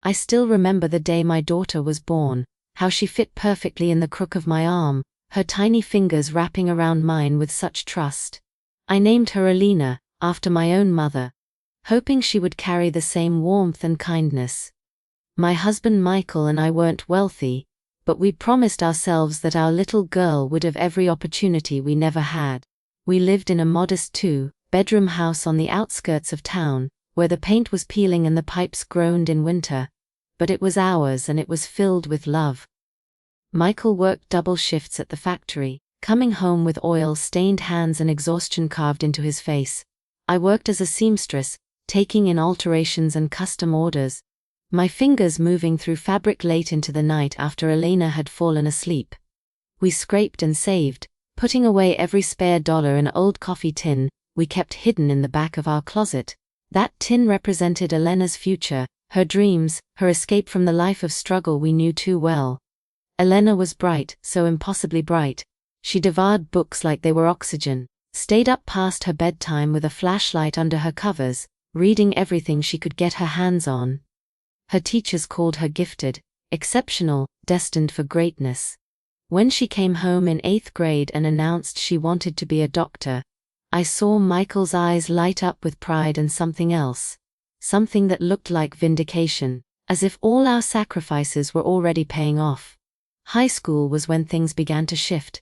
I still remember the day my daughter was born, how she fit perfectly in the crook of my arm, her tiny fingers wrapping around mine with such trust. I named her Alina, after my own mother, hoping she would carry the same warmth and kindness. My husband Michael and I weren't wealthy, but we promised ourselves that our little girl would have every opportunity we never had. We lived in a modest 2-bedroom house on the outskirts of town, where the paint was peeling and the pipes groaned in winter, but it was ours and it was filled with love. Michael worked double shifts at the factory, coming home with oil-stained hands and exhaustion carved into his face. I worked as a seamstress, taking in alterations and custom orders, my fingers moving through fabric late into the night after Elena had fallen asleep. We scraped and saved, putting away every spare dollar in an old coffee tin we kept hidden in the back of our closet. That tin represented Elena's future, her dreams, her escape from the life of struggle we knew too well. Elena was bright, so impossibly bright. She devoured books like they were oxygen, stayed up past her bedtime with a flashlight under her covers, reading everything she could get her hands on. Her teachers called her gifted, exceptional, destined for greatness. When she came home in 8th grade and announced she wanted to be a doctor, I saw Michael's eyes light up with pride and something else. Something that looked like vindication, as if all our sacrifices were already paying off. High school was when things began to shift.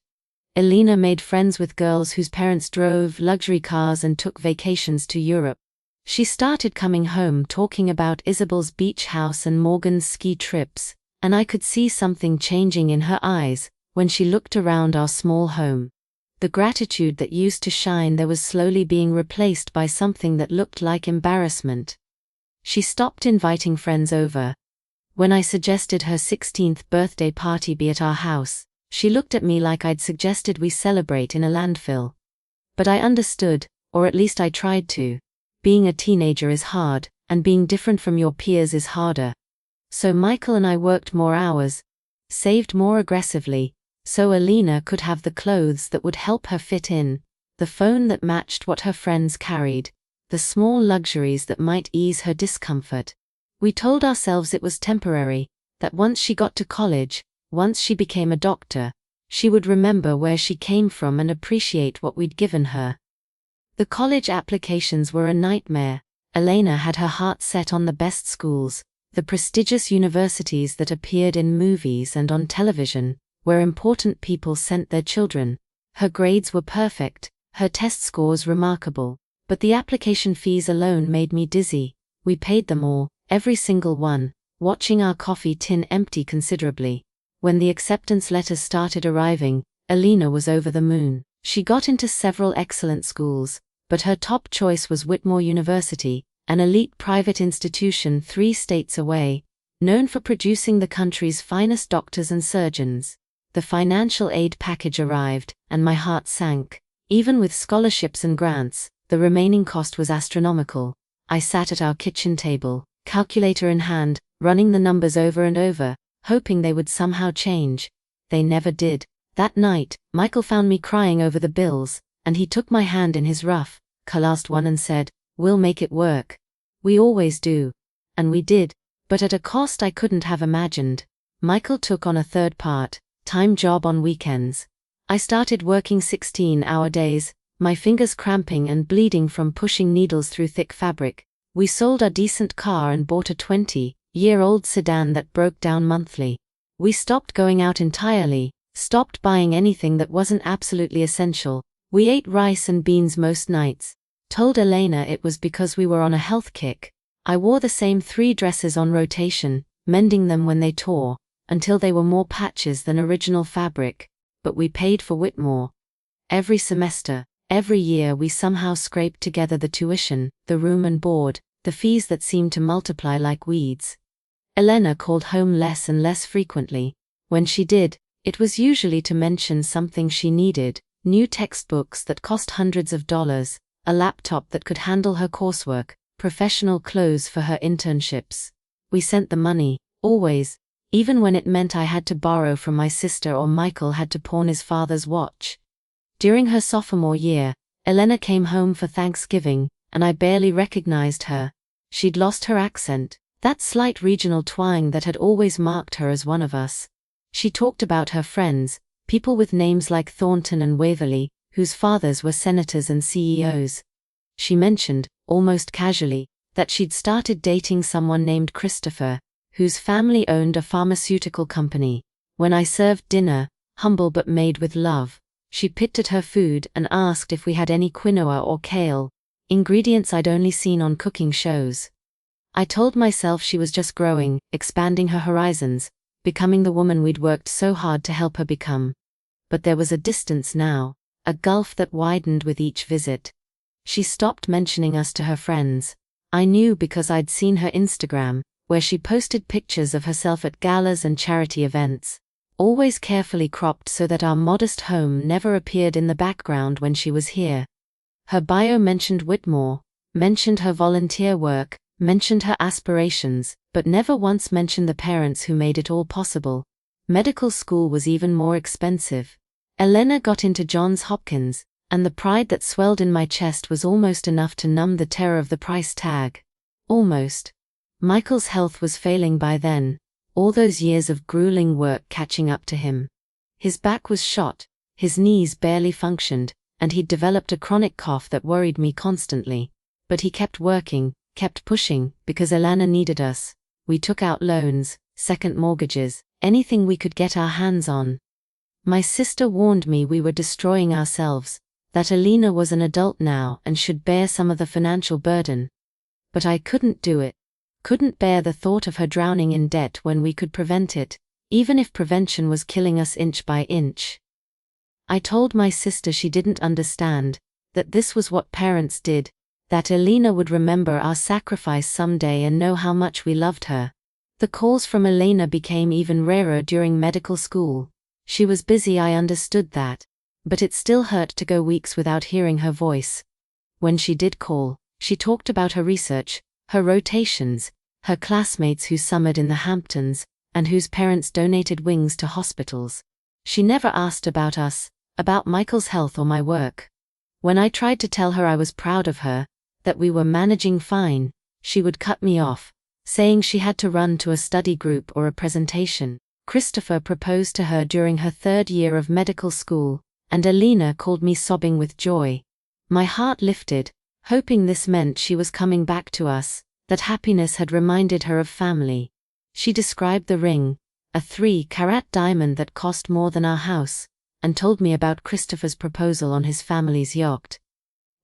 Elena made friends with girls whose parents drove luxury cars and took vacations to Europe. She started coming home talking about Isabel's beach house and Morgan's ski trips, and I could see something changing in her eyes when she looked around our small home. The gratitude that used to shine there was slowly being replaced by something that looked like embarrassment. She stopped inviting friends over. When I suggested her 16th birthday party be at our house, she looked at me like I'd suggested we celebrate in a landfill. But I understood, or at least I tried to. Being a teenager is hard, and being different from your peers is harder. So Michael and I worked more hours, saved more aggressively, so Alina could have the clothes that would help her fit in, the phone that matched what her friends carried, the small luxuries that might ease her discomfort. We told ourselves it was temporary, that once she got to college, once she became a doctor, she would remember where she came from and appreciate what we'd given her. The college applications were a nightmare. Elena had her heart set on the best schools, the prestigious universities that appeared in movies and on television, where important people sent their children. Her grades were perfect, her test scores remarkable, but the application fees alone made me dizzy. We paid them all, every single one, watching our coffee tin empty considerably. When the acceptance letters started arriving, Elena was over the moon. She got into several excellent schools, but her top choice was Whitmore University, an elite private institution 3 states away, known for producing the country's finest doctors and surgeons. The financial aid package arrived, and my heart sank. Even with scholarships and grants, the remaining cost was astronomical. I sat at our kitchen table, calculator in hand, running the numbers over and over, hoping they would somehow change. They never did. That night, Michael found me crying over the bills, and he took my hand in his rough, calloused one and said, "We'll make it work. We always do." And we did, but at a cost I couldn't have imagined. Michael took on a third part-time job on weekends. I started working 16-hour days, my fingers cramping and bleeding from pushing needles through thick fabric. We sold our decent car and bought a 20-year-old sedan that broke down monthly. We stopped going out entirely, stopped buying anything that wasn't absolutely essential. We ate rice and beans most nights. Told Elena it was because we were on a health kick. I wore the same 3 dresses on rotation, mending them when they tore, until they were more patches than original fabric. But we paid for Whitmore. Every semester, every year we somehow scraped together the tuition, the room and board, the fees that seemed to multiply like weeds. Elena called home less and less frequently. When she did, it was usually to mention something she needed: new textbooks that cost hundreds of dollars, a laptop that could handle her coursework, professional clothes for her internships. We sent the money, always, even when it meant I had to borrow from my sister or Michael had to pawn his father's watch. During her sophomore year, Elena came home for Thanksgiving, and I barely recognized her. She'd lost her accent, That slight regional twang that had always marked her as one of us. She talked about her friends, people with names like Thornton and Waverley, whose fathers were senators and CEOs. She mentioned, almost casually, that she'd started dating someone named Christopher, whose family owned a pharmaceutical company. When I served dinner, humble but made with love, she picked at her food and asked if we had any quinoa or kale, ingredients I'd only seen on cooking shows. I told myself she was just growing, expanding her horizons, becoming the woman we'd worked so hard to help her become. But there was a distance now, a gulf that widened with each visit. She stopped mentioning us to her friends. I knew because I'd seen her Instagram, where she posted pictures of herself at galas and charity events, always carefully cropped so that our modest home never appeared in the background when she was here. Her bio mentioned Whitmore, mentioned her volunteer work, mentioned her aspirations, but never once mentioned the parents who made it all possible. Medical school was even more expensive. Elena got into Johns Hopkins, and the pride that swelled in my chest was almost enough to numb the terror of the price tag. Almost. Michael's health was failing by then, all those years of grueling work catching up to him. His back was shot, his knees barely functioned, and he'd developed a chronic cough that worried me constantly. But he kept working, kept pushing, because Elena needed us. We took out loans, second mortgages, anything we could get our hands on. My sister warned me we were destroying ourselves, that Elena was an adult now and should bear some of the financial burden. But I couldn't do it. Couldn't bear the thought of her drowning in debt when we could prevent it, even if prevention was killing us inch by inch. I told my sister she didn't understand, that this was what parents did, that Elena would remember our sacrifice someday and know how much we loved her. The calls from Elena became even rarer during medical school. She was busy, I understood that, but it still hurt to go weeks without hearing her voice. When she did call, she talked about her research, her rotations, her classmates who summered in the Hamptons, and whose parents donated wings to hospitals. She never asked about us, about Michael's health or my work. When I tried to tell her I was proud of her, that we were managing fine, she would cut me off, saying she had to run to a study group or a presentation. Christopher proposed to her during her 3rd year of medical school, and Elena called me sobbing with joy. My heart lifted, hoping this meant she was coming back to us, that happiness had reminded her of family. She described the ring, a 3-carat diamond that cost more than our house, and told me about Christopher's proposal on his family's yacht.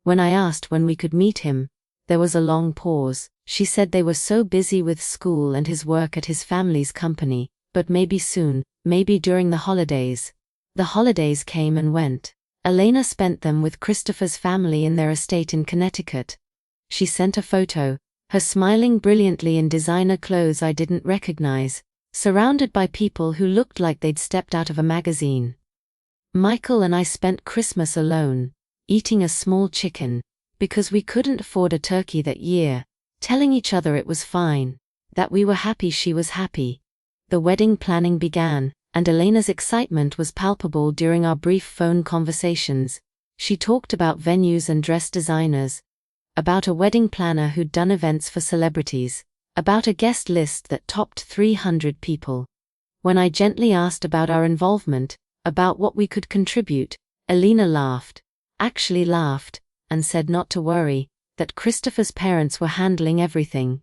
When I asked when we could meet him, there was a long pause. She said they were so busy with school and his work at his family's company, but maybe soon, maybe during the holidays. The holidays came and went. Elena spent them with Christopher's family in their estate in Connecticut. She sent a photo, her smiling brilliantly in designer clothes I didn't recognize, surrounded by people who looked like they'd stepped out of a magazine. Michael and I spent Christmas alone, eating a small chicken, because we couldn't afford a turkey that year, telling each other it was fine, that we were happy she was happy. The wedding planning began, and Elena's excitement was palpable during our brief phone conversations. She talked about venues and dress designers, about a wedding planner who'd done events for celebrities, about a guest list that topped 300 people. When I gently asked about our involvement, about what we could contribute, Elena laughed, actually laughed, and said not to worry, that Christopher's parents were handling everything.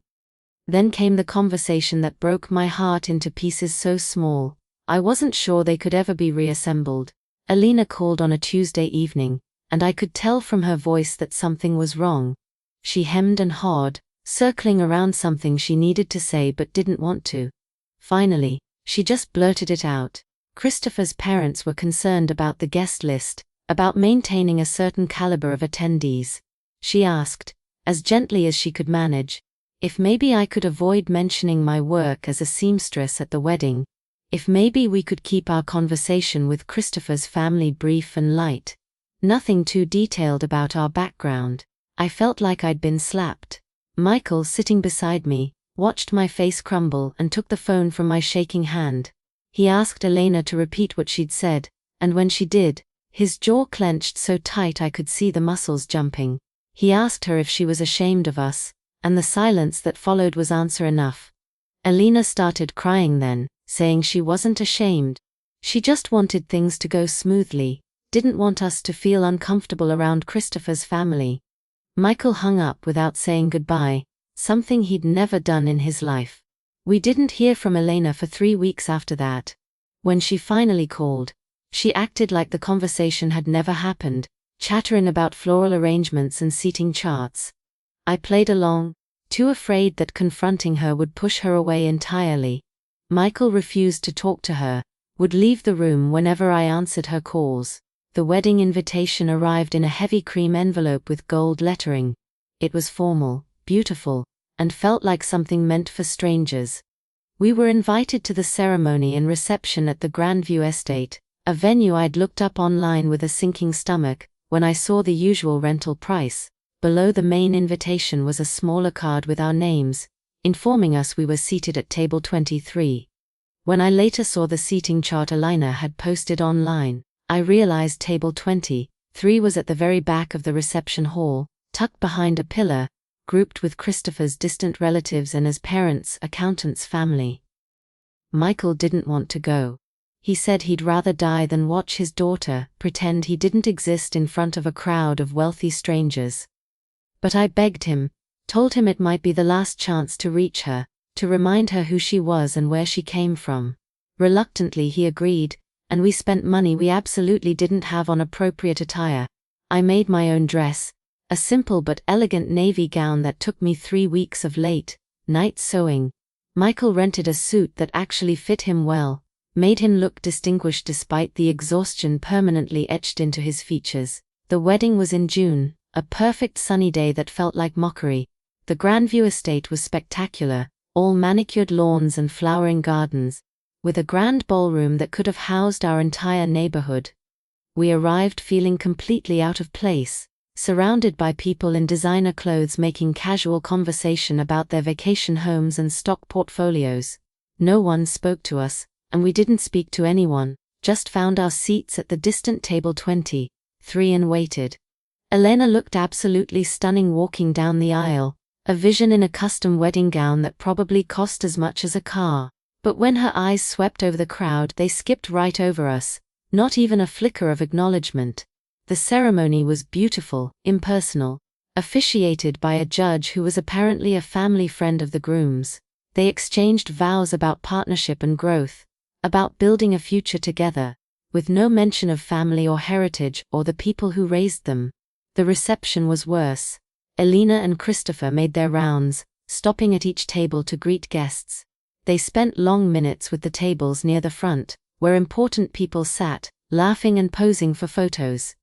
Then came the conversation that broke my heart into pieces so small, I wasn't sure they could ever be reassembled. Elena called on a Tuesday evening, and I could tell from her voice that something was wrong. She hemmed and hawed, circling around something she needed to say but didn't want to. Finally, she just blurted it out. Christopher's parents were concerned about the guest list, about maintaining a certain caliber of attendees. She asked, as gently as she could manage, if maybe I could avoid mentioning my work as a seamstress at the wedding, if maybe we could keep our conversation with Christopher's family brief and light. Nothing too detailed about our background. I felt like I'd been slapped. Michael, sitting beside me, watched my face crumble and took the phone from my shaking hand. He asked Elena to repeat what she'd said, and when she did, his jaw clenched so tight I could see the muscles jumping. He asked her if she was ashamed of us, and the silence that followed was answer enough. Alina started crying then, saying she wasn't ashamed. She just wanted things to go smoothly, didn't want us to feel uncomfortable around Christopher's family. Michael hung up without saying goodbye, something he'd never done in his life. We didn't hear from Elena for 3 weeks after that. When she finally called, she acted like the conversation had never happened, chattering about floral arrangements and seating charts. I played along, too afraid that confronting her would push her away entirely. Michael refused to talk to her, would leave the room whenever I answered her calls. The wedding invitation arrived in a heavy cream envelope with gold lettering. It was formal, beautiful, and felt like something meant for strangers. We were invited to the ceremony and reception at the Grandview Estate, a venue I'd looked up online with a sinking stomach. When I saw the usual rental price, below the main invitation was a smaller card with our names, informing us we were seated at table 23. When I later saw the seating chart Alina had posted online, I realized table 23 was at the very back of the reception hall, tucked behind a pillar, grouped with Christopher's distant relatives and his parents' accountant's family. Michael didn't want to go. He said he'd rather die than watch his daughter pretend he didn't exist in front of a crowd of wealthy strangers. But I begged him, told him it might be the last chance to reach her, to remind her who she was and where she came from. Reluctantly he agreed, and we spent money we absolutely didn't have on appropriate attire. I made my own dress, a simple but elegant navy gown that took me 3 weeks of late-night sewing. Michael rented a suit that actually fit him well, made him look distinguished despite the exhaustion permanently etched into his features. The wedding was in June, a perfect sunny day that felt like mockery. The Grandview Estate was spectacular, all manicured lawns and flowering gardens, with a grand ballroom that could have housed our entire neighborhood. We arrived feeling completely out of place, surrounded by people in designer clothes making casual conversation about their vacation homes and stock portfolios. No one spoke to us, and we didn't speak to anyone, just found our seats at the distant table 23 and waited. Elena looked absolutely stunning walking down the aisle, a vision in a custom wedding gown that probably cost as much as a car. But when her eyes swept over the crowd, they skipped right over us, not even a flicker of acknowledgement. The ceremony was beautiful, impersonal, officiated by a judge who was apparently a family friend of the groom's. They exchanged vows about partnership and growth, about building a future together, with no mention of family or heritage or the people who raised them. The reception was worse. Elena and Christopher made their rounds, stopping at each table to greet guests. They spent long minutes with the tables near the front, where important people sat, laughing and posing for photos.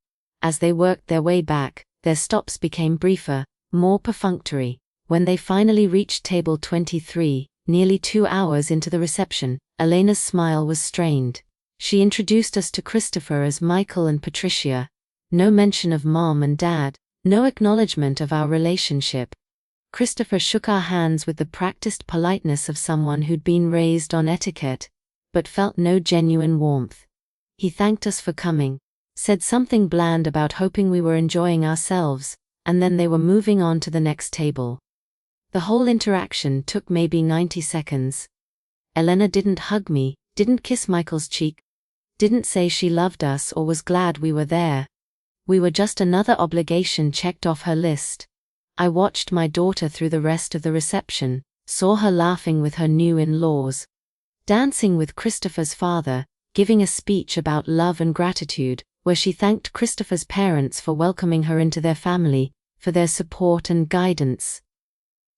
As they worked their way back, their stops became briefer, more perfunctory. When they finally reached table 23, nearly 2 hours into the reception, Elena's smile was strained. She introduced us to Christopher as Michael and Patricia. No mention of Mom and Dad, no acknowledgement of our relationship. Christopher shook our hands with the practiced politeness of someone who'd been raised on etiquette, but felt no genuine warmth. He thanked us for coming, said something bland about hoping we were enjoying ourselves, and then they were moving on to the next table. The whole interaction took maybe 90 seconds. Elena didn't hug me, didn't kiss Michael's cheek, didn't say she loved us or was glad we were there. We were just another obligation checked off her list. I watched my daughter through the rest of the reception, saw her laughing with her new in-laws, dancing with Christopher's father, giving a speech about love and gratitude, where she thanked Christopher's parents for welcoming her into their family, for their support and guidance.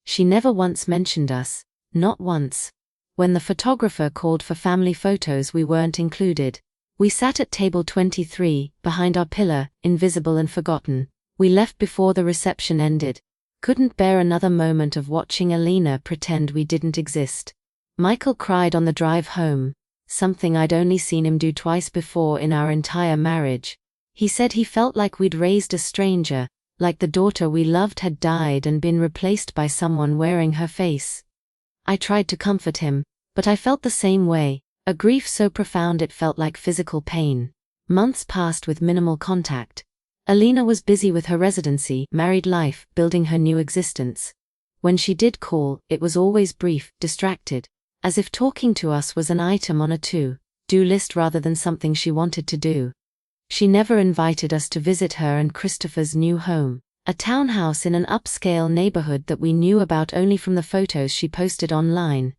She never once mentioned us, not once. When the photographer called for family photos, we weren't included. We sat at table 23, behind our pillar, invisible and forgotten. We left before the reception ended. Couldn't bear another moment of watching Elena pretend we didn't exist. Michael cried on the drive home, something I'd only seen him do twice before in our entire marriage. He said he felt like we'd raised a stranger, like the daughter we loved had died and been replaced by someone wearing her face. I tried to comfort him, but I felt the same way, a grief so profound it felt like physical pain. Months passed with minimal contact. Elena was busy with her residency, married life, building her new existence. When she did call, it was always brief, distracted, as if talking to us was an item on a to-do list rather than something she wanted to do. She never invited us to visit her and Christopher's new home, a townhouse in an upscale neighborhood that we knew about only from the photos she posted online.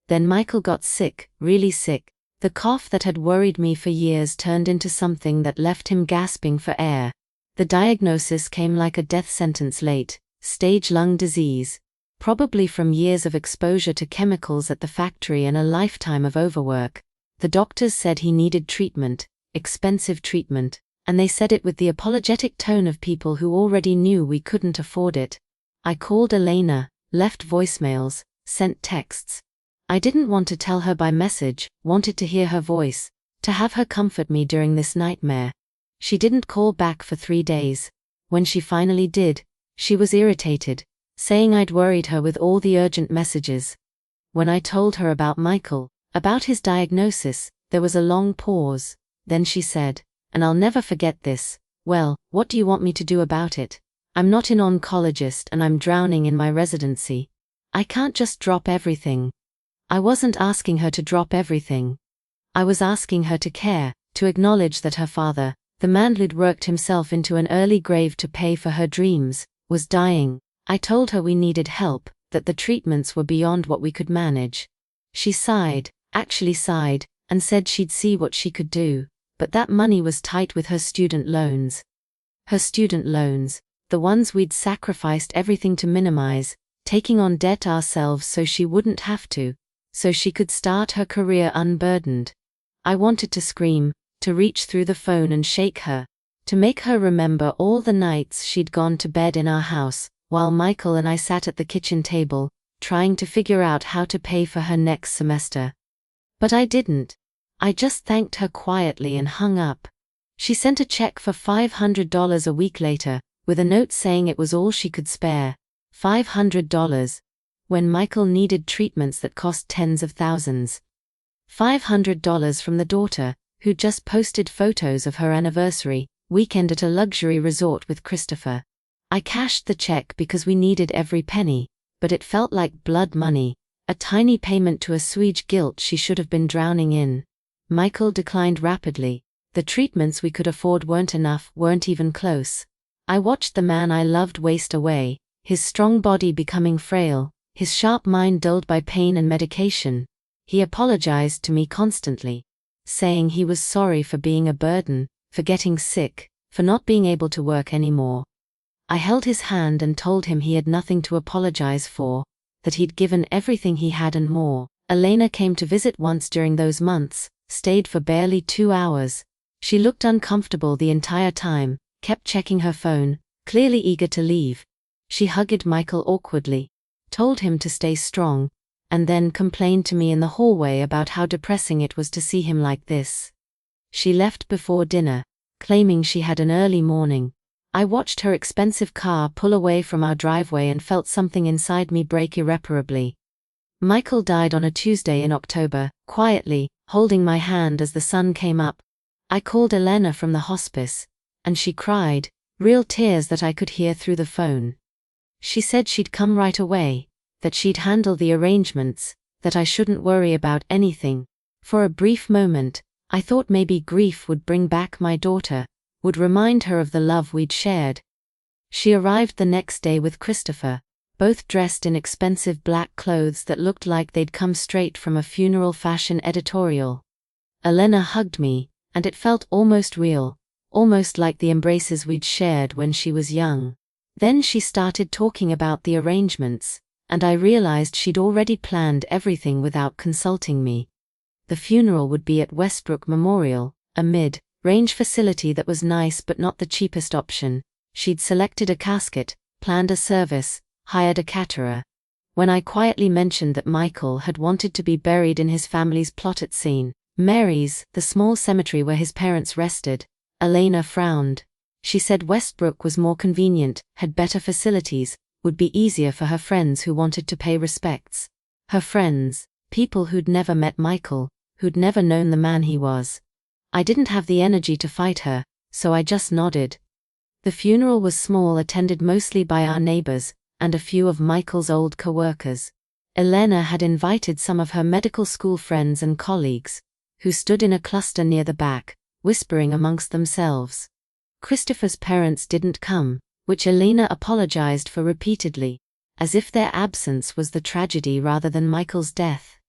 Then Michael got sick, really sick. The cough that had worried me for years turned into something that left him gasping for air. The diagnosis came like a death sentence late, stage lung disease, probably from years of exposure to chemicals at the factory and a lifetime of overwork. The doctors said he needed treatment, expensive treatment, and they said it with the apologetic tone of people who already knew we couldn't afford it. I called Elena, left voicemails, sent texts. I didn't want to tell her by message, wanted to hear her voice, to have her comfort me during this nightmare. She didn't call back for 3 days. When she finally did, she was irritated, saying I'd worried her with all the urgent messages. When I told her about Michael, about his diagnosis, there was a long pause. Then she said, and I'll never forget this, "Well, what do you want me to do about it? I'm not an oncologist and I'm drowning in my residency. I can't just drop everything." I wasn't asking her to drop everything. I was asking her to care, to acknowledge that her father, the man who'd worked himself into an early grave to pay for her dreams, was dying. I told her we needed help, that the treatments were beyond what we could manage. She sighed, actually sighed, and said she'd see what she could do, but that money was tight with her student loans. Her student loans, the ones we'd sacrificed everything to minimize, taking on debt ourselves so she wouldn't have to, so she could start her career unburdened. I wanted to scream, to reach through the phone and shake her, to make her remember all the nights she'd gone to bed in our house, while Michael and I sat at the kitchen table, trying to figure out how to pay for her next semester. But I didn't. I just thanked her quietly and hung up. She sent a check for $500 a week later, with a note saying it was all she could spare. $500. When Michael needed treatments that cost tens of thousands. $500 from the daughter, who just posted photos of her anniversary weekend at a luxury resort with Christopher. I cashed the check because we needed every penny, but it felt like blood money, a tiny payment to assuage guilt she should have been drowning in. Michael declined rapidly. The treatments we could afford weren't enough, weren't even close. I watched the man I loved waste away, his strong body becoming frail, his sharp mind dulled by pain and medication. He apologized to me constantly, saying he was sorry for being a burden, for getting sick, for not being able to work anymore. I held his hand and told him he had nothing to apologize for, that he'd given everything he had and more. Elena came to visit once during those months, stayed for barely 2 hours. She looked uncomfortable the entire time, kept checking her phone, clearly eager to leave. She hugged Michael awkwardly, told him to stay strong, and then complained to me in the hallway about how depressing it was to see him like this. She left before dinner, claiming she had an early morning. I watched her expensive car pull away from our driveway and felt something inside me break irreparably. Michael died on a Tuesday in October, quietly, holding my hand as the sun came up. I called Elena from the hospice, and she cried, real tears that I could hear through the phone. She said she'd come right away, that she'd handle the arrangements, that I shouldn't worry about anything. For a brief moment, I thought maybe grief would bring back my daughter, would remind her of the love we'd shared. She arrived the next day with Christopher, both dressed in expensive black clothes that looked like they'd come straight from a funeral fashion editorial. Elena hugged me, and it felt almost real, almost like the embraces we'd shared when she was young. Then she started talking about the arrangements, and I realized she'd already planned everything without consulting me. The funeral would be at Westbrook Memorial, a mid-range facility that was nice but not the cheapest option. She'd selected a casket, planned a service, hired a caterer. When I quietly mentioned that Michael had wanted to be buried in his family's plot at St. Mary's, the small cemetery where his parents rested, Elena frowned. She said Westbrook was more convenient, had better facilities, would be easier for her friends who wanted to pay respects. Her friends, people who'd never met Michael, who'd never known the man he was. I didn't have the energy to fight her, so I just nodded. The funeral was small, attended mostly by our neighbors, and a few of Michael's old co-workers. Elena had invited some of her medical school friends and colleagues, who stood in a cluster near the back, whispering amongst themselves. Christopher's parents didn't come, which Elena apologized for repeatedly, as if their absence was the tragedy rather than Michael's death.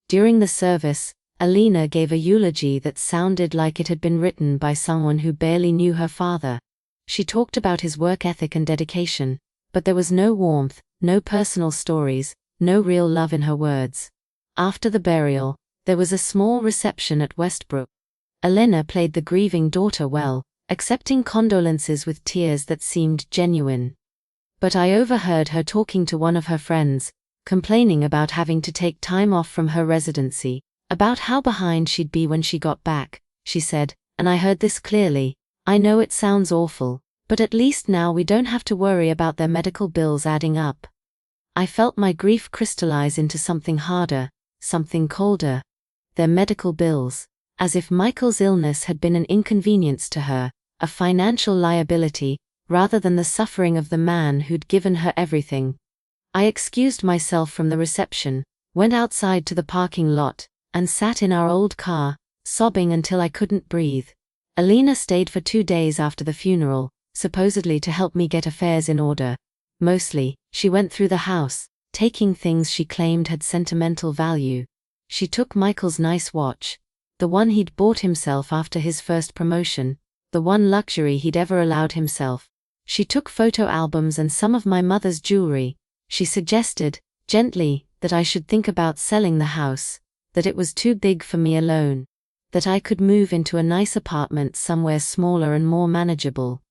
During the service, Elena gave a eulogy that sounded like it had been written by someone who barely knew her father. She talked about his work ethic and dedication, but there was no warmth, no personal stories, no real love in her words. After the burial, there was a small reception at Westbrook. Elena played the grieving daughter well, accepting condolences with tears that seemed genuine. But I overheard her talking to one of her friends, complaining about having to take time off from her residency, about how behind she'd be when she got back. She said, and I heard this clearly, "I know it sounds awful, but at least now we don't have to worry about their medical bills adding up." I felt my grief crystallize into something harder, something colder. Their medical bills, as if Michael's illness had been an inconvenience to her, a financial liability, rather than the suffering of the man who'd given her everything. I excused myself from the reception, went outside to the parking lot, and sat in our old car, sobbing until I couldn't breathe. Elena stayed for 2 days after the funeral, supposedly to help me get affairs in order. Mostly, she went through the house, taking things she claimed had sentimental value. She took Michael's nice watch, the one he'd bought himself after his first promotion, the one luxury he'd ever allowed himself. She took photo albums and some of my mother's jewelry. She suggested, gently, that I should think about selling the house, that it was too big for me alone, that I could move into a nice apartment somewhere smaller and more manageable.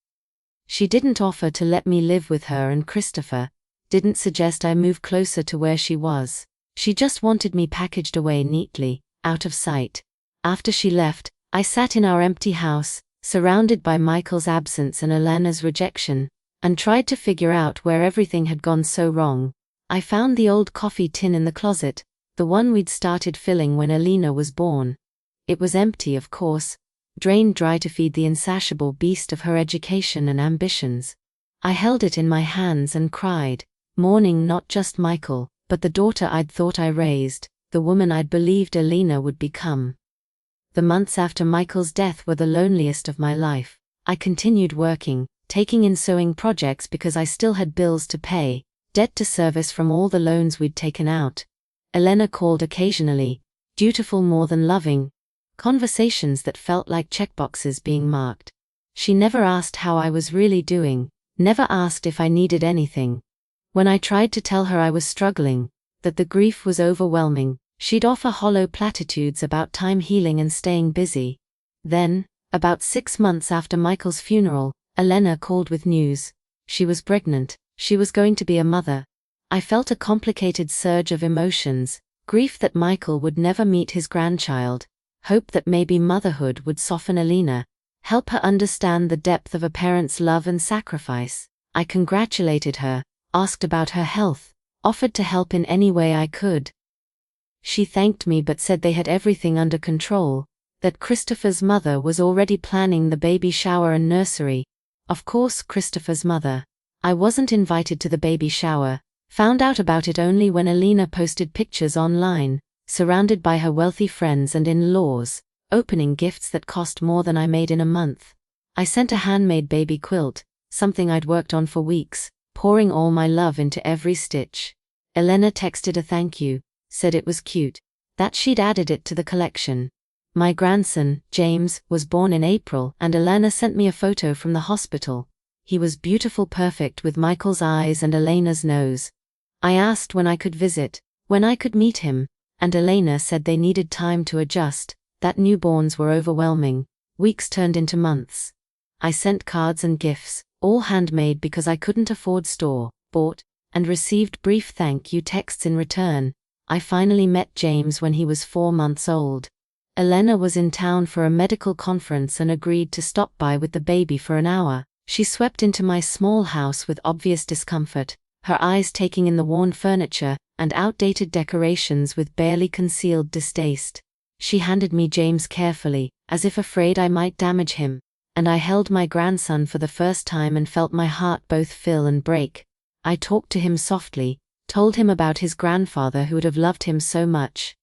She didn't offer to let me live with her and Christopher, didn't suggest I move closer to where she was. She just wanted me packaged away neatly, out of sight. After she left, I sat in our empty house, surrounded by Michael's absence and Elena's rejection, and tried to figure out where everything had gone so wrong. I found the old coffee tin in the closet, the one we'd started filling when Elena was born. It was empty, of course, drained dry to feed the insatiable beast of her education and ambitions. I held it in my hands and cried, mourning not just Michael, but the daughter I'd thought I raised, the woman I'd believed Elena would become. The months after Michael's death were the loneliest of my life. I continued working, taking in sewing projects because I still had bills to pay, debt to service from all the loans we'd taken out. Elena called occasionally, dutiful more than loving, conversations that felt like checkboxes being marked. She never asked how I was really doing, never asked if I needed anything. When I tried to tell her I was struggling, that the grief was overwhelming, she'd offer hollow platitudes about time healing and staying busy. Then, about 6 months after Michael's funeral, Elena called with news. She was pregnant, she was going to be a mother. I felt a complicated surge of emotions, grief that Michael would never meet his grandchild, hope that maybe motherhood would soften Elena, help her understand the depth of a parent's love and sacrifice. I congratulated her, asked about her health, offered to help in any way I could. She thanked me but said they had everything under control, that Christopher's mother was already planning the baby shower and nursery. Of course, Christopher's mother. I wasn't invited to the baby shower, found out about it only when Elena posted pictures online, surrounded by her wealthy friends and in-laws, opening gifts that cost more than I made in a month. I sent a handmade baby quilt, something I'd worked on for weeks, pouring all my love into every stitch. Elena texted a thank you, said it was cute, that she'd added it to the collection. My grandson, James, was born in April and Elena sent me a photo from the hospital. He was beautiful, perfect with Michael's eyes and Elena's nose. I asked when I could visit, when I could meet him, and Elena said they needed time to adjust, that newborns were overwhelming. Weeks turned into months. I sent cards and gifts, all handmade because I couldn't afford store-bought, and received brief thank you texts in return. I finally met James when he was 4 months old. Elena was in town for a medical conference and agreed to stop by with the baby for an hour. She swept into my small house with obvious discomfort, her eyes taking in the worn furniture and outdated decorations with barely concealed distaste. She handed me James carefully, as if afraid I might damage him, and I held my grandson for the first time and felt my heart both fill and break. I talked to him softly, told him about his grandfather who would have loved him so much.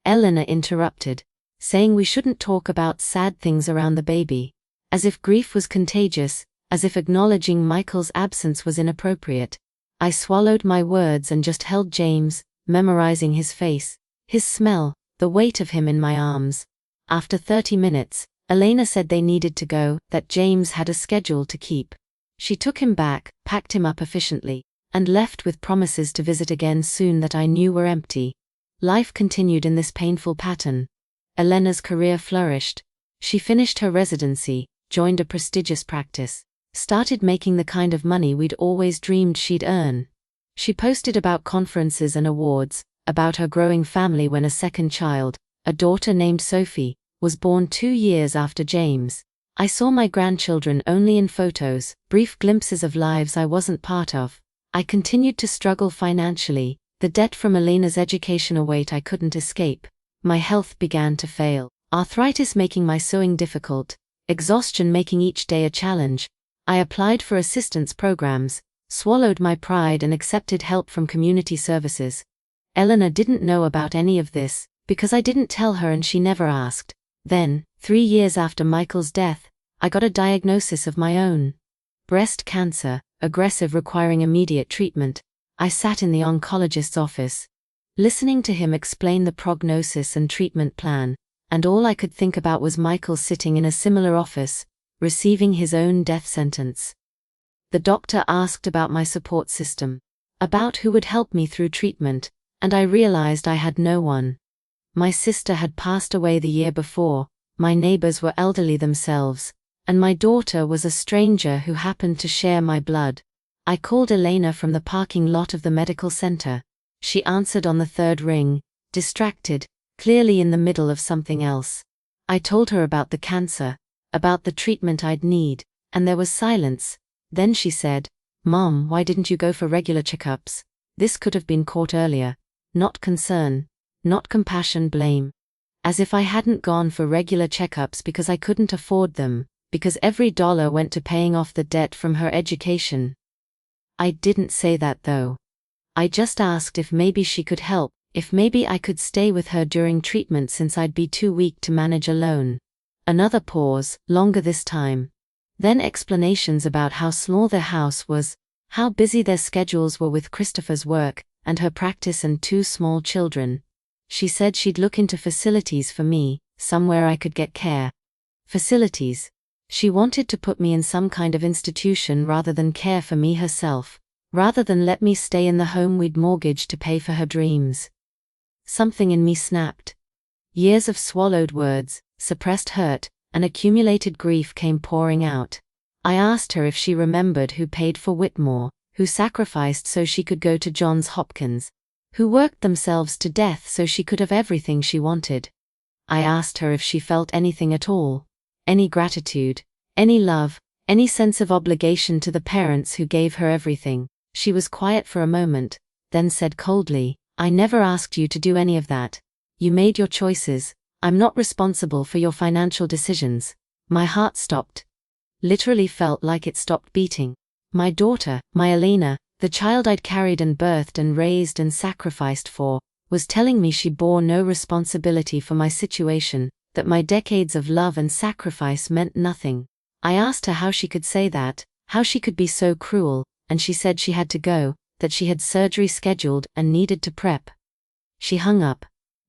Elena interrupted, saying we shouldn't talk about sad things around the baby. As if grief was contagious, as if acknowledging Michael's absence was inappropriate. I swallowed my words and just held James, memorizing his face, his smell, the weight of him in my arms. After 30 minutes, Elena said they needed to go, that James had a schedule to keep. She took him back, packed him up efficiently, and left with promises to visit again soon that I knew were empty. Life continued in this painful pattern. Elena's career flourished. She finished her residency, joined a prestigious practice, started making the kind of money we'd always dreamed she'd earn. She posted about conferences and awards, about her growing family when a second child, a daughter named Sophie, was born 2 years after James. I saw my grandchildren only in photos, brief glimpses of lives I wasn't part of. I continued to struggle financially, the debt from Elena's education a weight I couldn't escape. My health began to fail, arthritis making my sewing difficult, exhaustion making each day a challenge. I applied for assistance programs, swallowed my pride and accepted help from community services. Elena didn't know about any of this, because I didn't tell her and she never asked. Then, 3 years after Michael's death, I got a diagnosis of my own. Breast cancer, aggressive, requiring immediate treatment. I sat in the oncologist's office, listening to him explain the prognosis and treatment plan, and all I could think about was Michael sitting in a similar office, receiving his own death sentence. The doctor asked about my support system, about who would help me through treatment, and I realized I had no one. My sister had passed away the year before, my neighbors were elderly themselves, and my daughter was a stranger who happened to share my blood. I called Elena from the parking lot of the medical center. She answered on the 3rd ring, distracted, clearly in the middle of something else. I told her about the cancer, about the treatment I'd need, and there was silence. Then she said, "Mom, why didn't you go for regular checkups? This could have been caught earlier." Not concern, not compassion, blame. As if I hadn't gone for regular checkups because I couldn't afford them, because every dollar went to paying off the debt from her education. I didn't say that though. I just asked if maybe she could help, if maybe I could stay with her during treatment since I'd be too weak to manage alone. Another pause, longer this time. Then explanations about how small their house was, how busy their schedules were with Christopher's work, and her practice and 2 small children. She said she'd look into facilities for me, somewhere I could get care. Facilities. She wanted to put me in some kind of institution rather than care for me herself, rather than let me stay in the home we'd mortgaged to pay for her dreams. Something in me snapped. Years of swallowed words, suppressed hurt, and accumulated grief came pouring out. I asked her if she remembered who paid for Whitmore, who sacrificed so she could go to Johns Hopkins, who worked themselves to death so she could have everything she wanted. I asked her if she felt anything at all, any gratitude, any love, any sense of obligation to the parents who gave her everything. She was quiet for a moment, then said coldly, "I never asked you to do any of that. You made your choices. I'm not responsible for your financial decisions." My heart stopped. Literally felt like it stopped beating. My daughter, my Elena, the child I'd carried and birthed and raised and sacrificed for, was telling me she bore no responsibility for my situation, that my decades of love and sacrifice meant nothing. I asked her how she could say that, how she could be so cruel, and she said she had to go, that she had surgery scheduled and needed to prep. She hung up.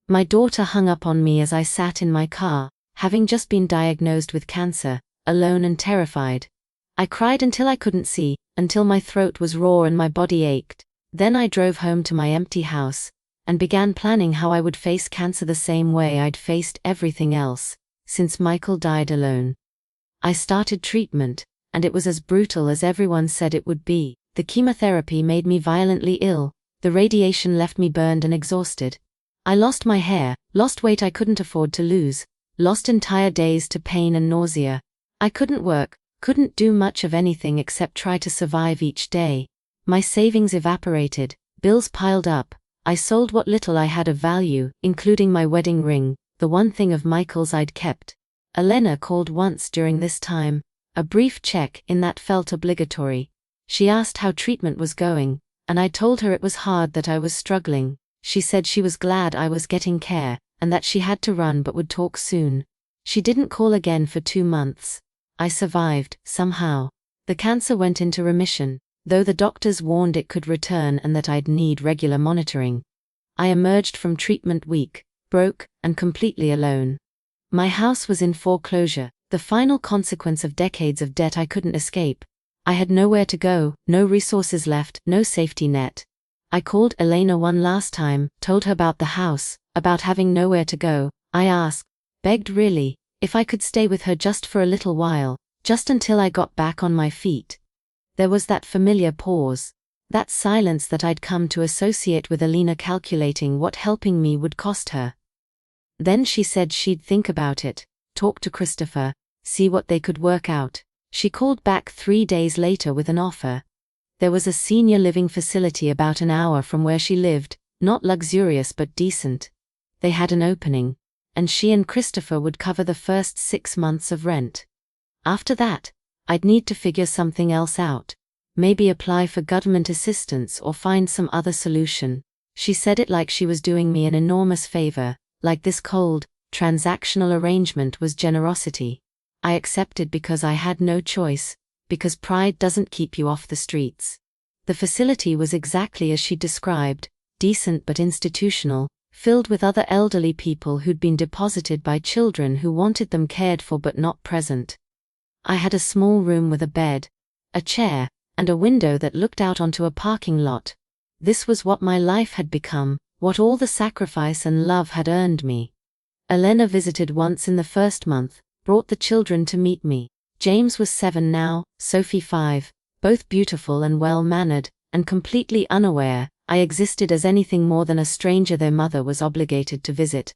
My daughter hung up on me as I sat in my car, having just been diagnosed with cancer, alone and terrified. I cried until I couldn't see, until my throat was raw and my body ached. Then I drove home to my empty house, and began planning how I would face cancer the same way I'd faced everything else, since Michael died alone. I started treatment, and it was as brutal as everyone said it would be. The chemotherapy made me violently ill, the radiation left me burned and exhausted. I lost my hair, lost weight I couldn't afford to lose, lost entire days to pain and nausea. I couldn't work, couldn't do much of anything except try to survive each day. My savings evaporated, bills piled up. I sold what little I had of value, including my wedding ring, the one thing of Michael's I'd kept. Elena called once during this time, a brief check-in that felt obligatory. She asked how treatment was going, and I told her it was hard, that I was struggling. She said she was glad I was getting care, and that she had to run but would talk soon. She didn't call again for 2 months. I survived, somehow. The cancer went into remission, though the doctors warned it could return and that I'd need regular monitoring. I emerged from treatment weak, broke, and completely alone. My house was in foreclosure, the final consequence of decades of debt I couldn't escape. I had nowhere to go, no resources left, no safety net. I called Elena one last time, told her about the house, about having nowhere to go. I asked, begged really, if I could stay with her just for a little while, just until I got back on my feet. There was that familiar pause, that silence that I'd come to associate with Elena calculating what helping me would cost her. Then she said she'd think about it, talk to Christopher, see what they could work out. She called back 3 days later with an offer. There was a senior living facility about an hour from where she lived, not luxurious but decent. They had an opening, and she and Christopher would cover the first 6 months of rent. After that, I'd need to figure something else out. Maybe apply for government assistance or find some other solution. She said it like she was doing me an enormous favor, like this cold, transactional arrangement was generosity. I accepted because I had no choice, because pride doesn't keep you off the streets. The facility was exactly as she described, decent but institutional, filled with other elderly people who'd been deposited by children who wanted them cared for but not present. I had a small room with a bed, a chair, and a window that looked out onto a parking lot. This was what my life had become, what all the sacrifice and love had earned me. Elena visited once in the first month, brought the children to meet me. James was 7 now, Sophie 5, both beautiful and well-mannered, and completely unaware I existed as anything more than a stranger their mother was obligated to visit.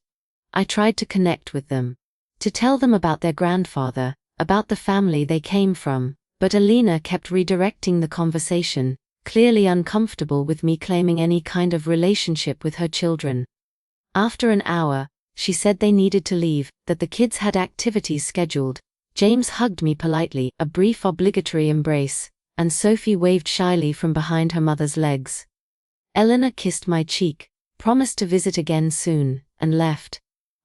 I tried to connect with them, to tell them about their grandfather, about the family they came from, but Elena kept redirecting the conversation, clearly uncomfortable with me claiming any kind of relationship with her children. After an hour, she said they needed to leave, that the kids had activities scheduled. James hugged me politely, a brief obligatory embrace, and Sophie waved shyly from behind her mother's legs. Eleanor kissed my cheek, promised to visit again soon, and left.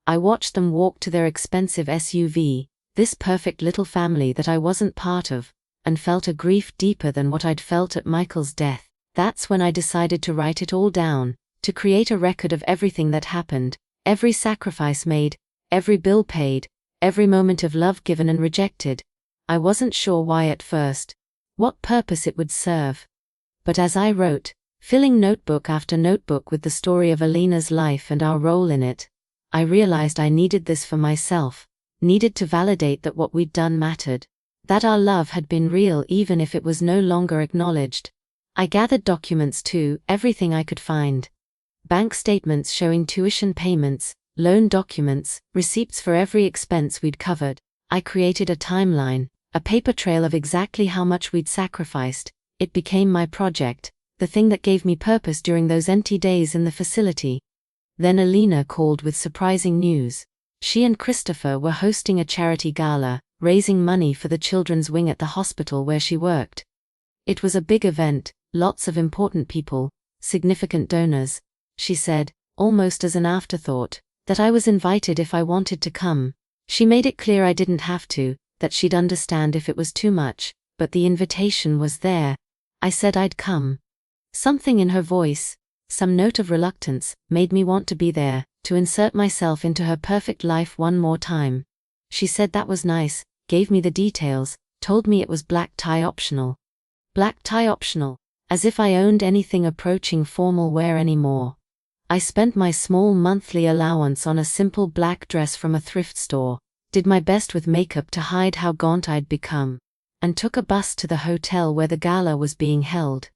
I watched them walk to their expensive SUV, this perfect little family that I wasn't part of, and felt a grief deeper than what I'd felt at Michael's death. That's when I decided to write it all down, to create a record of everything that happened, every sacrifice made, every bill paid, every moment of love given and rejected. I wasn't sure why at first, what purpose it would serve. But as I wrote, filling notebook after notebook with the story of Elena's life and our role in it, I realized I needed this for myself, needed to validate that what we'd done mattered, that our love had been real even if it was no longer acknowledged. I gathered documents too, everything I could find. Bank statements showing tuition payments, loan documents, receipts for every expense we'd covered. I created a timeline, a paper trail of exactly how much we'd sacrificed. It became my project, the thing that gave me purpose during those empty days in the facility. Then Elena called with surprising news. She and Christopher were hosting a charity gala, raising money for the children's wing at the hospital where she worked. It was a big event, lots of important people, significant donors. She said, almost as an afterthought, that I was invited if I wanted to come. She made it clear I didn't have to, that she'd understand if it was too much, but the invitation was there. I said I'd come. Something in her voice, some note of reluctance, made me want to be there, to insert myself into her perfect life one more time. She said that was nice, gave me the details, told me it was black tie optional. Black tie optional, as if I owned anything approaching formal wear anymore. I spent my small monthly allowance on a simple black dress from a thrift store, did my best with makeup to hide how gaunt I'd become, and took a bus to the hotel where the gala was being held.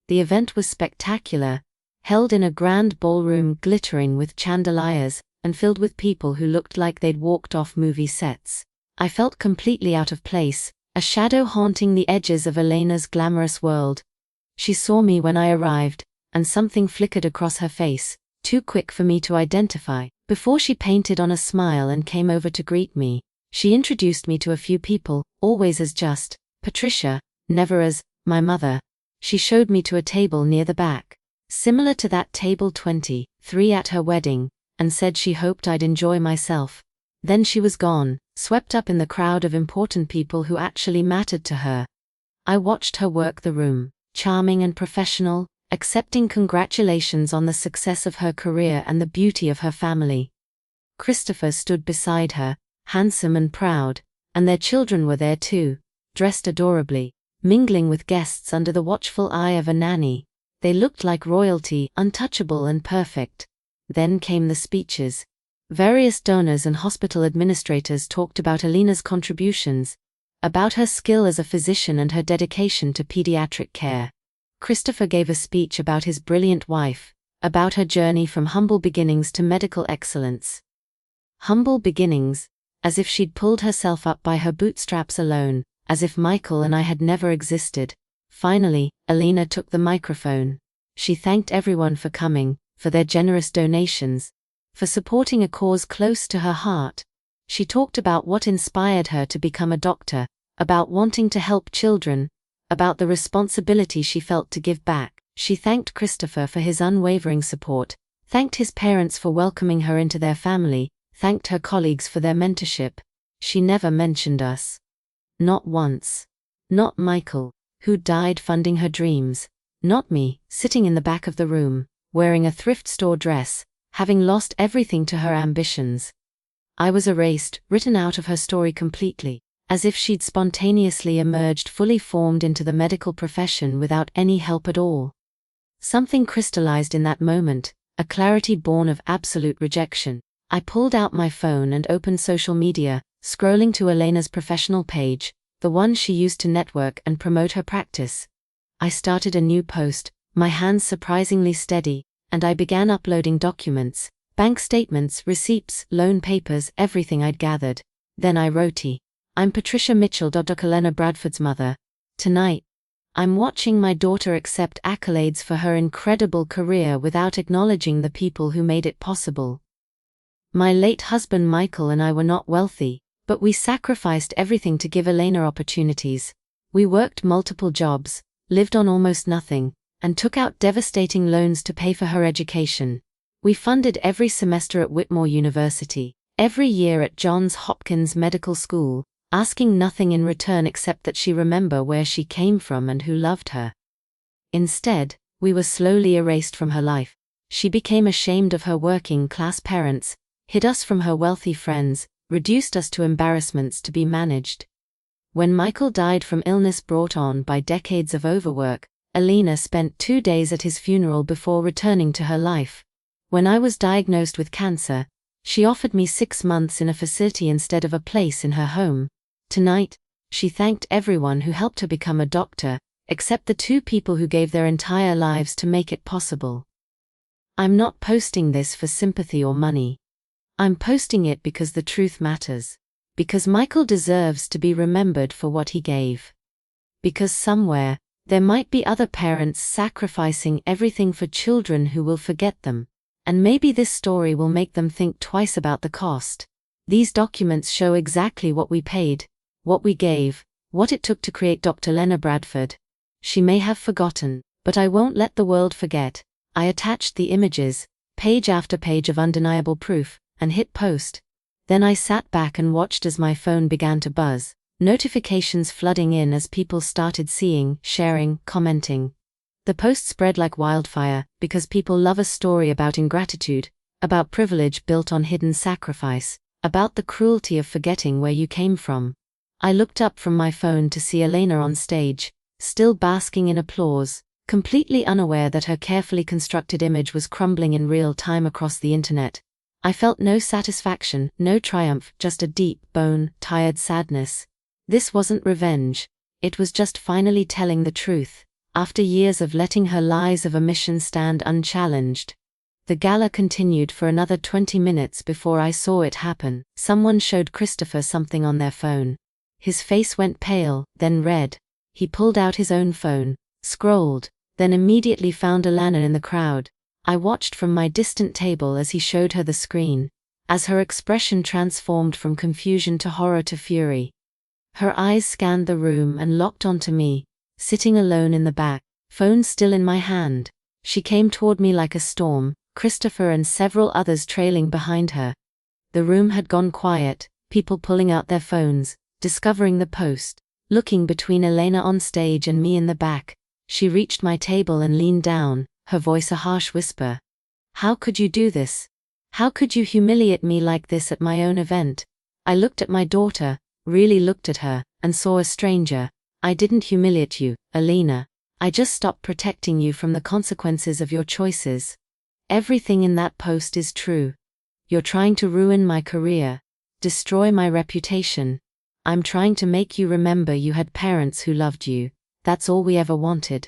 The event was spectacular, held in a grand ballroom glittering with chandeliers, and filled with people who looked like they'd walked off movie sets. I felt completely out of place, a shadow haunting the edges of Elena's glamorous world. She saw me when I arrived, and something flickered across her face, too quick for me to identify, before she painted on a smile and came over to greet me. She introduced me to a few people, always as just Patricia, never as My mother. She showed me to a table near the back, similar to that table 23 at her wedding, and said she hoped I'd enjoy myself. Then she was gone, swept up in the crowd of important people who actually mattered to her. I watched her work the room, charming and professional, accepting congratulations on the success of her career and the beauty of her family. Christopher stood beside her, handsome and proud, and their children were there too, dressed adorably, mingling with guests under the watchful eye of a nanny. They looked like royalty, untouchable and perfect. Then came the speeches. Various donors and hospital administrators talked about Alina's contributions, about her skill as a physician and her dedication to pediatric care. Christopher gave a speech about his brilliant wife, about her journey from humble beginnings to medical excellence. Humble beginnings, as if she'd pulled herself up by her bootstraps alone, as if Michael and I had never existed. Finally, Alina took the microphone. She thanked everyone for coming, for their generous donations, for supporting a cause close to her heart. She talked about what inspired her to become a doctor, about wanting to help children, about the responsibility she felt to give back. She thanked Christopher for his unwavering support, thanked his parents for welcoming her into their family, thanked her colleagues for their mentorship. She never mentioned us. Not once. Not Michael, who died funding her dreams. Not me, sitting in the back of the room, wearing a thrift store dress, having lost everything to her ambitions. I was erased, written out of her story completely, as if she'd spontaneously emerged fully formed into the medical profession without any help at all. Something crystallized in that moment, a clarity born of absolute rejection. I pulled out my phone and opened social media, scrolling to Alina's professional page, the one she used to network and promote her practice. I started a new post, my hands surprisingly steady, and I began uploading documents, bank statements, receipts, loan papers, everything I'd gathered. Then I wrote, I'm Patricia Mitchell, Dr. Lena Bradford's mother. Tonight, I'm watching my daughter accept accolades for her incredible career without acknowledging the people who made it possible. My late husband Michael and I were not wealthy, but we sacrificed everything to give Elena opportunities. We worked multiple jobs, lived on almost nothing, and took out devastating loans to pay for her education. We funded every semester at Whitmore University, every year at Johns Hopkins Medical School, asking nothing in return except that she remember where she came from and who loved her. Instead, we were slowly erased from her life. She became ashamed of her working-class parents, hid us from her wealthy friends, reduced us to embarrassments to be managed. When Michael died from illness brought on by decades of overwork, Alina spent 2 days at his funeral before returning to her life. When I was diagnosed with cancer, she offered me 6 months in a facility instead of a place in her home. Tonight, she thanked everyone who helped her become a doctor, except the 2 people who gave their entire lives to make it possible. I'm not posting this for sympathy or money. I'm posting it because the truth matters. Because Michael deserves to be remembered for what he gave. Because somewhere, there might be other parents sacrificing everything for children who will forget them. And maybe this story will make them think twice about the cost. These documents show exactly what we paid, what we gave, what it took to create Dr. Lena Bradford. She may have forgotten, but I won't let the world forget. I attached the images, page after page of undeniable proof, and hit post. Then I sat back and watched as my phone began to buzz, notifications flooding in as people started seeing, sharing, commenting. The post spread like wildfire, because people love a story about ingratitude, about privilege built on hidden sacrifice, about the cruelty of forgetting where you came from. I looked up from my phone to see Elena on stage, still basking in applause, completely unaware that her carefully constructed image was crumbling in real time across the internet. I felt no satisfaction, no triumph, just a deep, bone-tired sadness. This wasn't revenge. It was just finally telling the truth, after years of letting her lies of omission stand unchallenged. The gala continued for another 20 minutes before I saw it happen. Someone showed Christopher something on their phone. His face went pale, then red. He pulled out his own phone, scrolled, then immediately found Alana in the crowd. I watched from my distant table as he showed her the screen, as her expression transformed from confusion to horror to fury. Her eyes scanned the room and locked onto me, sitting alone in the back, phone still in my hand. She came toward me like a storm, Christopher and several others trailing behind her. The room had gone quiet, people pulling out their phones, discovering the post, looking between Elena on stage and me in the back. She reached my table and leaned down, her voice a harsh whisper. How could you do this? How could you humiliate me like this at my own event? I looked at my daughter, really looked at her, and saw a stranger. I didn't humiliate you, Elena. I just stopped protecting you from the consequences of your choices. Everything in that post is true. You're trying to ruin my career, destroy my reputation. I'm trying to make you remember you had parents who loved you. That's all we ever wanted.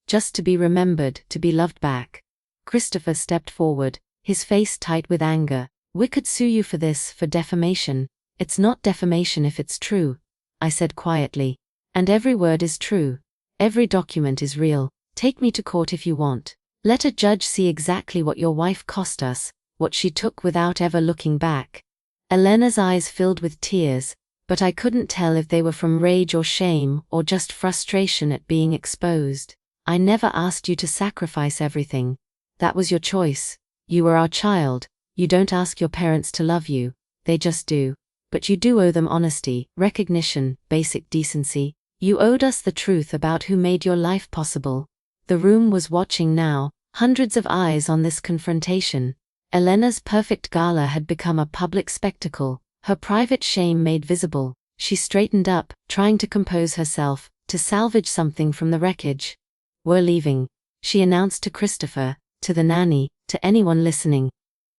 Just to be remembered, to be loved back. Christopher stepped forward, his face tight with anger. We could sue you for this, for defamation. It's not defamation if it's true, I said quietly. And every word is true. Every document is real. Take me to court if you want. Let a judge see exactly what your wife cost us, what she took without ever looking back. Elena's eyes filled with tears, but I couldn't tell if they were from rage or shame or just frustration at being exposed. I never asked you to sacrifice everything. That was your choice. You were our child. You don't ask your parents to love you. They just do. But you do owe them honesty, recognition, basic decency. You owed us the truth about who made your life possible. The room was watching now, hundreds of eyes on this confrontation. Elena's perfect gala had become a public spectacle, her private shame made visible. She straightened up, trying to compose herself, to salvage something from the wreckage. We're leaving, she announced to Christopher, to the nanny, to anyone listening.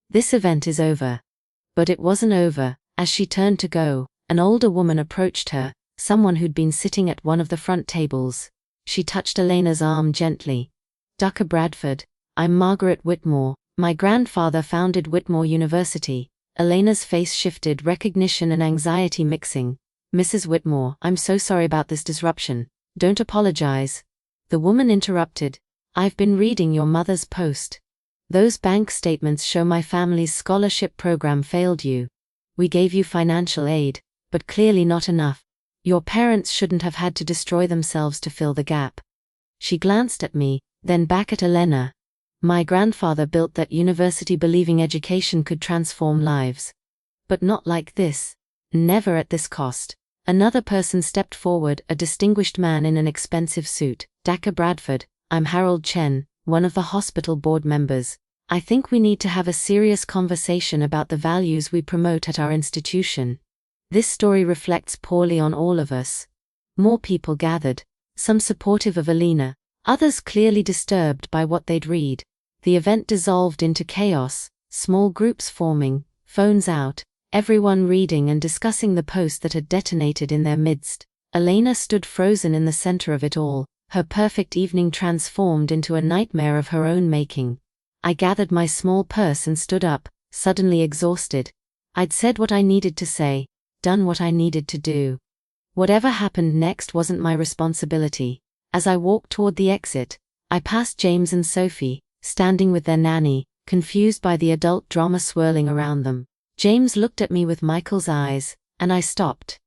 This event is over. But it wasn't over. As she turned to go, an older woman approached her, someone who'd been sitting at one of the front tables. She touched Elena's arm gently. Dr. Bradford, I'm Margaret Whitmore. My grandfather founded Whitmore University. Elena's face shifted, recognition and anxiety mixing. Mrs. Whitmore, I'm so sorry about this disruption. Don't apologize. The woman interrupted. I've been reading your mother's post. Those bank statements show my family's scholarship program failed you. We gave you financial aid, but clearly not enough. Your parents shouldn't have had to destroy themselves to fill the gap. She glanced at me, then back at Elena. My grandfather built that university believing education could transform lives. But not like this. Never at this cost. Another person stepped forward, a distinguished man in an expensive suit. Dr. Bradford, I'm Harold Chen, one of the hospital board members. I think we need to have a serious conversation about the values we promote at our institution. This story reflects poorly on all of us. More people gathered, some supportive of Elena, others clearly disturbed by what they'd read. The event dissolved into chaos, small groups forming, phones out, everyone reading and discussing the post that had detonated in their midst. Elena stood frozen in the center of it all, her perfect evening transformed into a nightmare of her own making. I gathered my small purse and stood up, suddenly exhausted. I'd said what I needed to say, done what I needed to do. Whatever happened next wasn't my responsibility. As I walked toward the exit, I passed James and Sophie, standing with their nanny, confused by the adult drama swirling around them. James looked at me with Michael's eyes, and I stopped.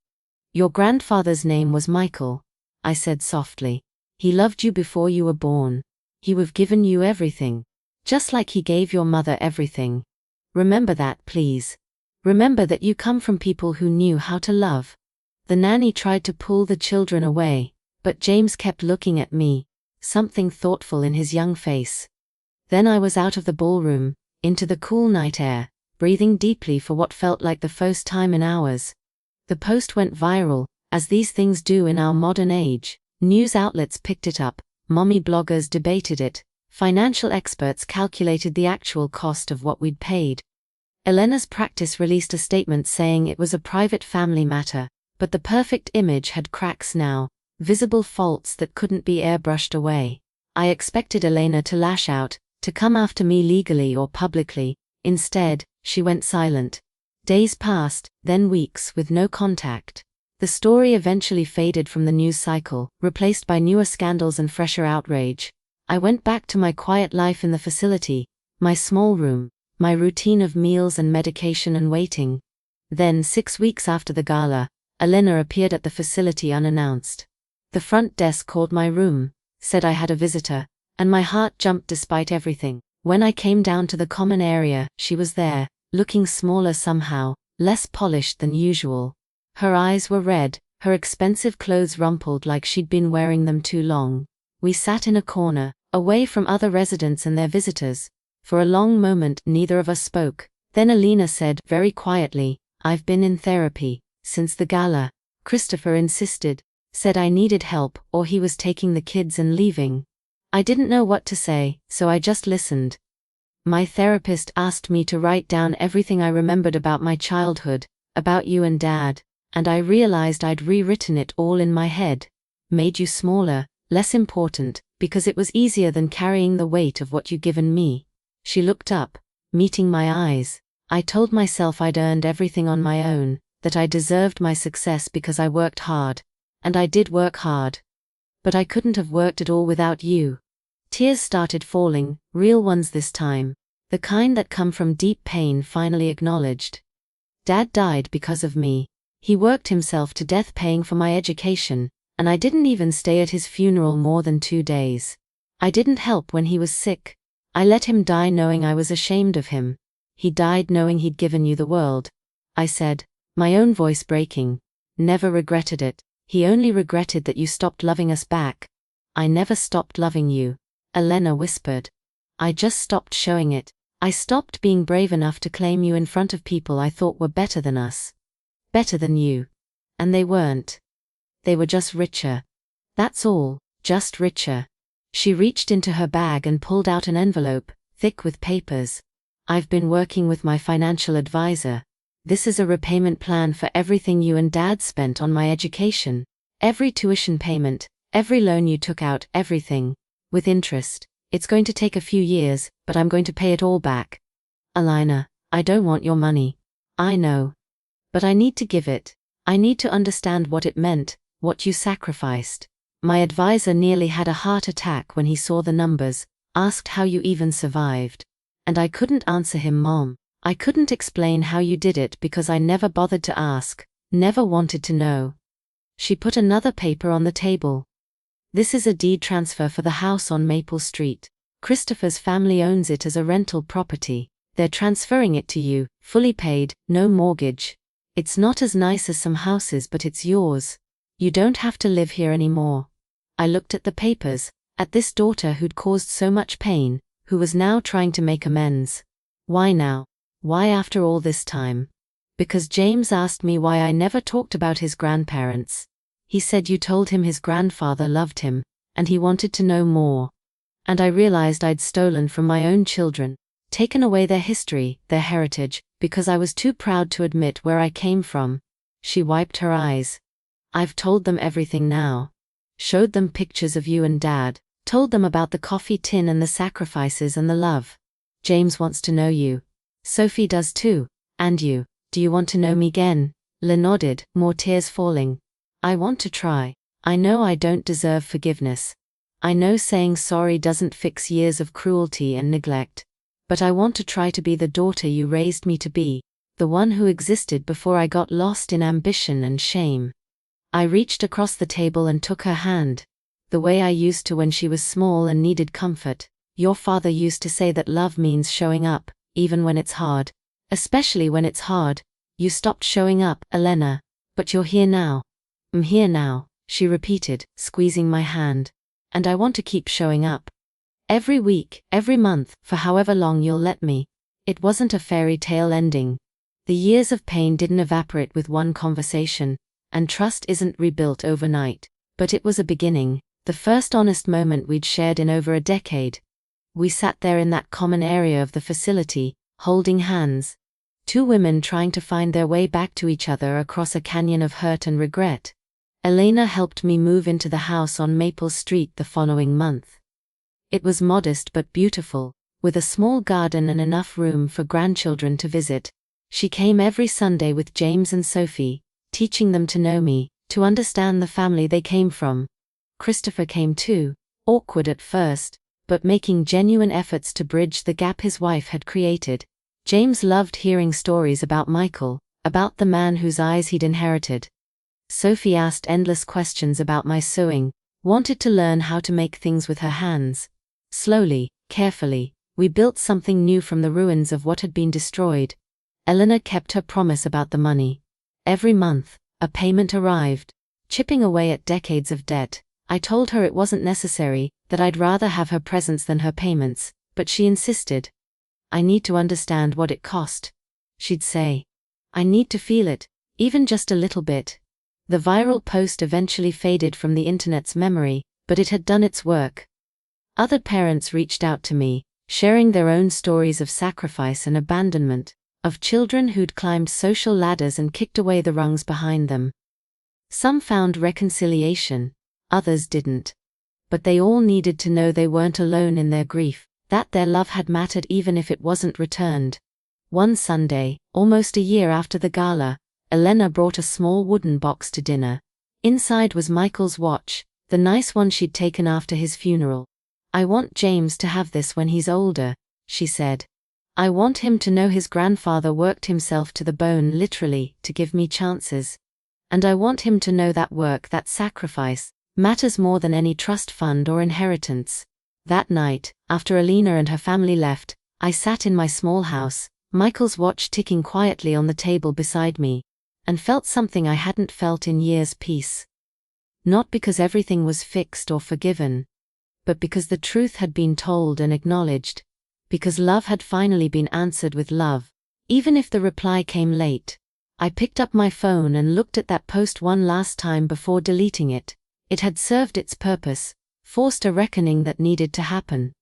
Your grandfather's name was Michael, I said softly. He loved you before you were born. He would have given you everything. Just like he gave your mother everything. Remember that, please. Remember that you come from people who knew how to love. The nanny tried to pull the children away, but James kept looking at me, something thoughtful in his young face. Then I was out of the ballroom, into the cool night air, breathing deeply for what felt like the first time in hours. The post went viral, as these things do in our modern age. News outlets picked it up, mommy bloggers debated it, financial experts calculated the actual cost of what we'd paid. Elena's practice released a statement saying it was a private family matter, but the perfect image had cracks now, visible faults that couldn't be airbrushed away. I expected Elena to lash out, to come after me legally or publicly. Instead, she went silent. Days passed, then weeks with no contact. The story eventually faded from the news cycle, replaced by newer scandals and fresher outrage. I went back to my quiet life in the facility, my small room, my routine of meals and medication and waiting. Then, 6 weeks after the gala, Elena appeared at the facility unannounced. The front desk called my room, said I had a visitor, and my heart jumped despite everything. When I came down to the common area, she was there, looking smaller somehow, less polished than usual. Her eyes were red, her expensive clothes rumpled like she'd been wearing them too long. We sat in a corner, away from other residents and their visitors. For a long moment neither of us spoke. Then Alina said, very quietly, "I've been in therapy since the gala." Christopher insisted, said I needed help or he was taking the kids and leaving. I didn't know what to say, so I just listened. My therapist asked me to write down everything I remembered about my childhood, about you and Dad, and I realized I'd rewritten it all in my head. Made you smaller, less important, because it was easier than carrying the weight of what you'd given me. She looked up, meeting my eyes. I told myself I'd earned everything on my own, that I deserved my success because I worked hard. And I did work hard. But I couldn't have worked at all without you. Tears started falling, real ones this time, the kind that come from deep pain finally acknowledged. Dad died because of me. He worked himself to death paying for my education, and I didn't even stay at his funeral more than 2 days. I didn't help when he was sick. I let him die knowing I was ashamed of him. He died knowing he'd given you the world. I said, my own voice breaking. Never regretted it. He only regretted that you stopped loving us back. I never stopped loving you, Elena whispered. I just stopped showing it. I stopped being brave enough to claim you in front of people I thought were better than us. Better than you. And they weren't. They were just richer. That's all, just richer. She reached into her bag and pulled out an envelope, thick with papers. I've been working with my financial advisor. This is a repayment plan for everything you and Dad spent on my education. Every tuition payment, every loan you took out, everything. With interest. It's going to take a few years, but I'm going to pay it all back. Alina, I don't want your money. I know. But I need to give it. I need to understand what it meant, what you sacrificed. My advisor nearly had a heart attack when he saw the numbers, asked how you even survived. And I couldn't answer him, Mom. I couldn't explain how you did it because I never bothered to ask, never wanted to know. She put another paper on the table. This is a deed transfer for the house on Maple Street. Christopher's family owns it as a rental property. They're transferring it to you, fully paid, no mortgage. It's not as nice as some houses, but it's yours. You don't have to live here anymore. I looked at the papers, at this daughter who'd caused so much pain, who was now trying to make amends. Why now? Why after all this time? Because James asked me why I never talked about his grandparents. He said you told him his grandfather loved him, and he wanted to know more. And I realized I'd stolen from my own children, taken away their history, their heritage, because I was too proud to admit where I came from. She wiped her eyes. I've told them everything now. Showed them pictures of you and Dad, told them about the coffee tin and the sacrifices and the love. James wants to know you. Sophie does too. And you, do you want to know me again? Le nodded, more tears falling. I want to try. I know I don't deserve forgiveness. I know saying sorry doesn't fix years of cruelty and neglect. But I want to try to be the daughter you raised me to be, the one who existed before I got lost in ambition and shame. I reached across the table and took her hand. The way I used to when she was small and needed comfort. Your father used to say that love means showing up, even when it's hard. Especially when it's hard. You stopped showing up, Elena. But you're here now. I'm here now, she repeated, squeezing my hand. And I want to keep showing up. Every week, every month, for however long you'll let me. It wasn't a fairy tale ending. The years of pain didn't evaporate with one conversation, and trust isn't rebuilt overnight. But it was a beginning, the first honest moment we'd shared in over a decade. We sat there in that common area of the facility, holding hands. Two women trying to find their way back to each other across a canyon of hurt and regret. Elena helped me move into the house on Maple Street the following month. It was modest but beautiful, with a small garden and enough room for grandchildren to visit. She came every Sunday with James and Sophie, teaching them to know me, to understand the family they came from. Christopher came too, awkward at first, but making genuine efforts to bridge the gap his wife had created. James loved hearing stories about Michael, about the man whose eyes he'd inherited. Sophie asked endless questions about my sewing, wanted to learn how to make things with her hands. Slowly, carefully, we built something new from the ruins of what had been destroyed. Eleanor kept her promise about the money. Every month, a payment arrived, chipping away at decades of debt. I told her it wasn't necessary, that I'd rather have her presence than her payments, but she insisted. I need to understand what it cost, she'd say. I need to feel it, even just a little bit. The viral post eventually faded from the internet's memory, but it had done its work. Other parents reached out to me, sharing their own stories of sacrifice and abandonment, of children who'd climbed social ladders and kicked away the rungs behind them. Some found reconciliation, others didn't. But they all needed to know they weren't alone in their grief, that their love had mattered even if it wasn't returned. One Sunday, almost a year after the gala, Elena brought a small wooden box to dinner. Inside was Michael's watch, the nice one she'd taken after his funeral. "I want James to have this when he's older," she said. "I want him to know his grandfather worked himself to the bone literally to give me chances. And I want him to know that work, that sacrifice, matters more than any trust fund or inheritance." That night, after Alina and her family left, I sat in my small house, Michael's watch ticking quietly on the table beside me, and felt something I hadn't felt in years: peace. Not because everything was fixed or forgiven, but because the truth had been told and acknowledged, because love had finally been answered with love, even if the reply came late. I picked up my phone and looked at that post one last time before deleting it. It had served its purpose, forced a reckoning that needed to happen.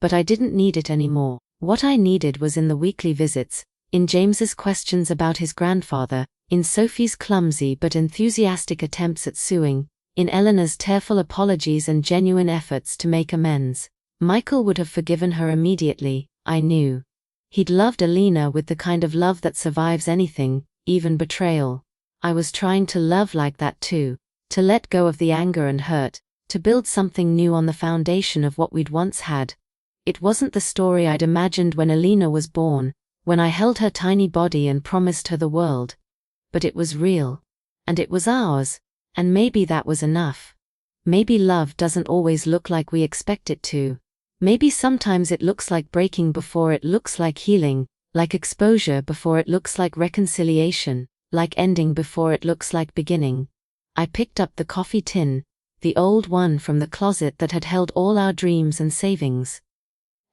But I didn't need it anymore. What I needed was in the weekly visits, in James's questions about his grandfather, in Sophie's clumsy but enthusiastic attempts at suing, in Eleanor's tearful apologies and genuine efforts to make amends. Michael would have forgiven her immediately, I knew. He'd loved Alina with the kind of love that survives anything, even betrayal. I was trying to love like that too, to let go of the anger and hurt, to build something new on the foundation of what we'd once had. It wasn't the story I'd imagined when Alina was born, when I held her tiny body and promised her the world. But it was real. And it was ours. And maybe that was enough. Maybe love doesn't always look like we expect it to. Maybe sometimes it looks like breaking before it looks like healing, like exposure before it looks like reconciliation, like ending before it looks like beginning. I picked up the coffee tin, the old one from the closet that had held all our dreams and savings.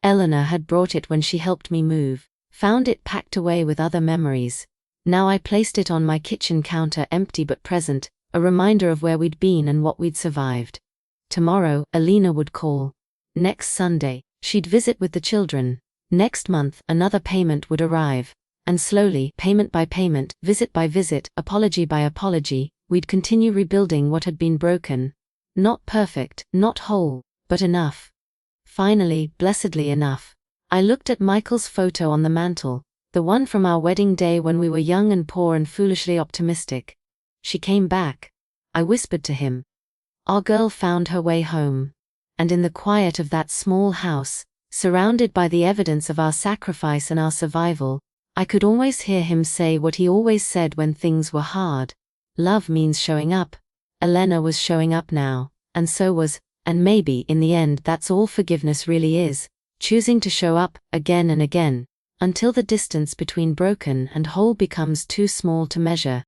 Eleanor had brought it when she helped me move, found it packed away with other memories. Now I placed it on my kitchen counter, empty but present, a reminder of where we'd been and what we'd survived. Tomorrow, Alina would call. Next Sunday, she'd visit with the children. Next month, another payment would arrive. And slowly, payment by payment, visit by visit, apology by apology, we'd continue rebuilding what had been broken. Not perfect, not whole, but enough. Finally, blessedly enough. I looked at Michael's photo on the mantel, the one from our wedding day when we were young and poor and foolishly optimistic. She came back. I whispered to him. Our girl found her way home. And in the quiet of that small house, surrounded by the evidence of our sacrifice and our survival, I could always hear him say what he always said when things were hard. Love means showing up. Elena was showing up now, and so was, and maybe in the end that's all forgiveness really is, choosing to show up, again and again, until the distance between broken and whole becomes too small to measure.